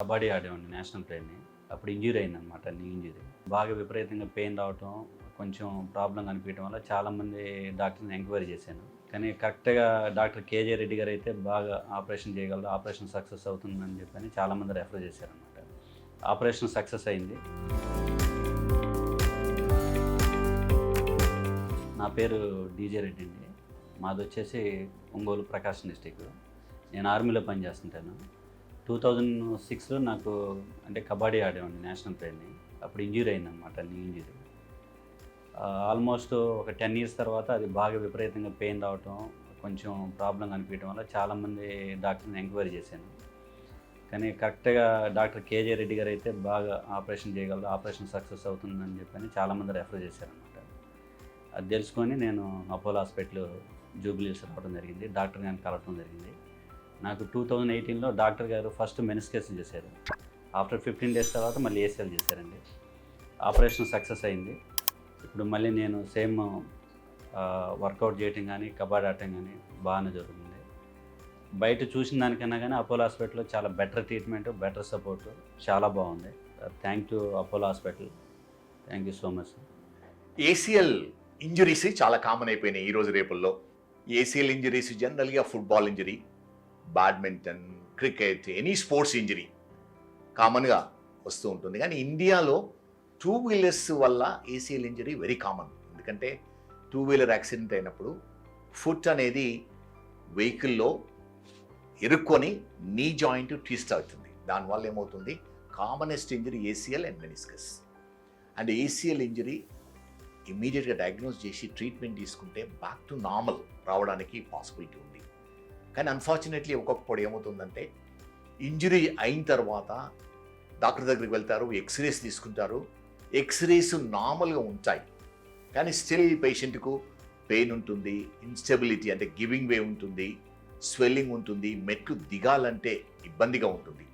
కబడ్డీ ఆడేవాడిని నేషనల్ ప్లేయర్ని. అప్పుడు ఇంజ్యూరీ అయిందనమాట, నీ ఇంజ్యూరీ. బాగా విపరీతంగా పెయిన్ రావటం, కొంచెం ప్రాబ్లం కనిపించడం వల్ల చాలామంది డాక్టర్ని ఎంక్వైరీ చేశాను. కానీ కరెక్ట్గా డాక్టర్ కేజే రెడ్డి గారు అయితే బాగా ఆపరేషన్ చేయగలరు, ఆపరేషన్ సక్సెస్ అవుతుందని చెప్పని చాలామంది రెఫర్ చేశారనమాట. ఆపరేషన్ సక్సెస్ అయింది. నా పేరు డీజే రెడ్డి అండి. మాది వచ్చేసి ఒంగోలు ప్రకాశం డిస్టిక్. నేను ఆర్మీలో పనిచేస్తుంటాను. 2006లో నాకు అంటే కబడ్డీ ఆడేవాడిని నేషనల్ ప్లేయర్ని. అప్పుడు ఇంజ్యూరీ అయిందనమాట, నీ ఇంజ్యూరీ. ఆల్మోస్ట్ ఒక 10 years తర్వాత అది బాగా విపరీతంగా పెయిన్ రావటం, కొంచెం ప్రాబ్లం కనిపించడం వల్ల చాలామంది డాక్టర్ని ఎంక్వైరీ చేశాను. కానీ కరెక్ట్గా డాక్టర్ కేజే రెడ్డి గారు అయితే బాగా ఆపరేషన్ చేయగలరు, ఆపరేషన్ సక్సెస్ అవుతుందని చెప్పని చాలామంది రెఫర్ చేశారనమాట. అది తెలుసుకొని నేను అపోలో హాస్పిటల్ జూబిలీ హిల్స్ రావడం జరిగింది. డాక్టర్ గారిని కలవటం జరిగింది. నాకు 2018లో డాక్టర్ గారు ఫస్ట్ మెనిస్కస్ చేశారు. ఆఫ్టర్ 15 days తర్వాత మళ్ళీ ACL చేశారండి. ఆపరేషన్ సక్సెస్ అయింది. ఇప్పుడు మళ్ళీ నేను సేమ్ వర్కౌట్ చేయటం కానీ కబడ్డీ ఆడటం కానీ బాగానే జరుగుతుంది. బయట చూసిన దానికన్నా కానీ అపోలో హాస్పిటల్లో చాలా బెటర్ ట్రీట్మెంట్, బెటర్ సపోర్ట్, చాలా బాగుంది. Thank you Apollo hospital. Thank you so much. ACL injuries చాలా కామన్ అయిపోయినాయి ఈ రోజు రేపుల్లో. ACL ఇంజురీస్ జనరల్గా football injury, badminton, cricket, any sports injury కామన్గా వస్తూ ఉంటుంది. కానీ ఇండియాలో 2 wheelers వల్ల ACL ఇంజరీ వెరీ కామన్. ఎందుకంటే 2 wheeler యాక్సిడెంట్ అయినప్పుడు ఫుట్ అనేది వెహికల్లో ఇరుక్కొని నీ జాయింట్ ట్విస్ట్ అవుతుంది. దానివల్ల ఏమవుతుంది, commonest injury ACL and meniscus. And ACL injury ఇమ్మీడియట్గా డయాగ్నోస్ చేసి ట్రీట్మెంట్ తీసుకుంటే బ్యాక్ టు నార్మల్ రావడానికి పాసిబిలిటీ ఉంది. కానీ అన్ఫార్చునేట్లీ ఒక్కొక్కప్పుడు ఏమవుతుందంటే ఇంజరీ అయిన తర్వాత డాక్టర్ దగ్గరికి వెళ్తారు, ఎక్స్రేస్ తీసుకుంటారు, ఎక్స్రేస్ నార్మల్గా ఉంటాయి. కానీ స్టిల్ పేషెంట్కు పెయిన్ ఉంటుంది, ఇన్స్టెబిలిటీ అంటే గివింగ్ వే ఉంటుంది, స్వెల్లింగ్ ఉంటుంది, మెట్లు దిగాలంటే ఇబ్బందిగా ఉంటుంది.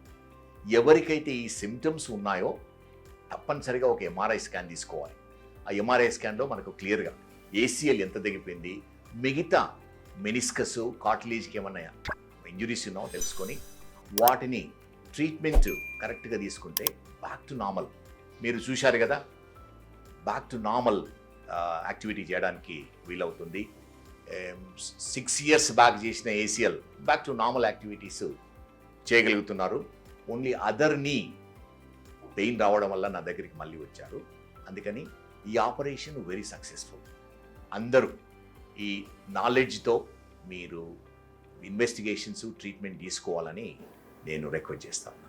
ఎవరికైతే ఈ సిమ్టమ్స్ ఉన్నాయో తప్పనిసరిగా ఒక MRI స్కాన్ తీసుకోవాలి. ఆ MRI స్కాన్లో మనకు క్లియర్గా ACL ఎంత తగ్గిపోయింది, మిగతా మెనిస్కస్, కార్టిలేజ్కి ఏమన్నా ఇంజురీస్ ఉన్నాయో తెలుసుకొని వాటిని ట్రీట్మెంట్ కరెక్ట్గా తీసుకుంటే బ్యాక్ టు నార్మల్. మీరు చూశారు కదా, బ్యాక్ టు నార్మల్ యాక్టివిటీ చేయడానికి వీలవుతుంది. 6 years బ్యాక్ చేసిన ACL back to normal activities చేయగలుగుతున్నారు. ఓన్లీ అదర్ నీ పెయిన్ రావడం వల్ల నా దగ్గరికి మళ్ళీ వచ్చారు. అందుకని ఈ ఆపరేషన్ వెరీ సక్సెస్ఫుల్. అందరూ ఈ నాలెడ్జ్తో మీరు ఇన్వెస్టిగేషన్స్, ట్రీట్మెంట్ తీసుకోవాలని నేను రిక్వెస్ట్ చేస్తాను.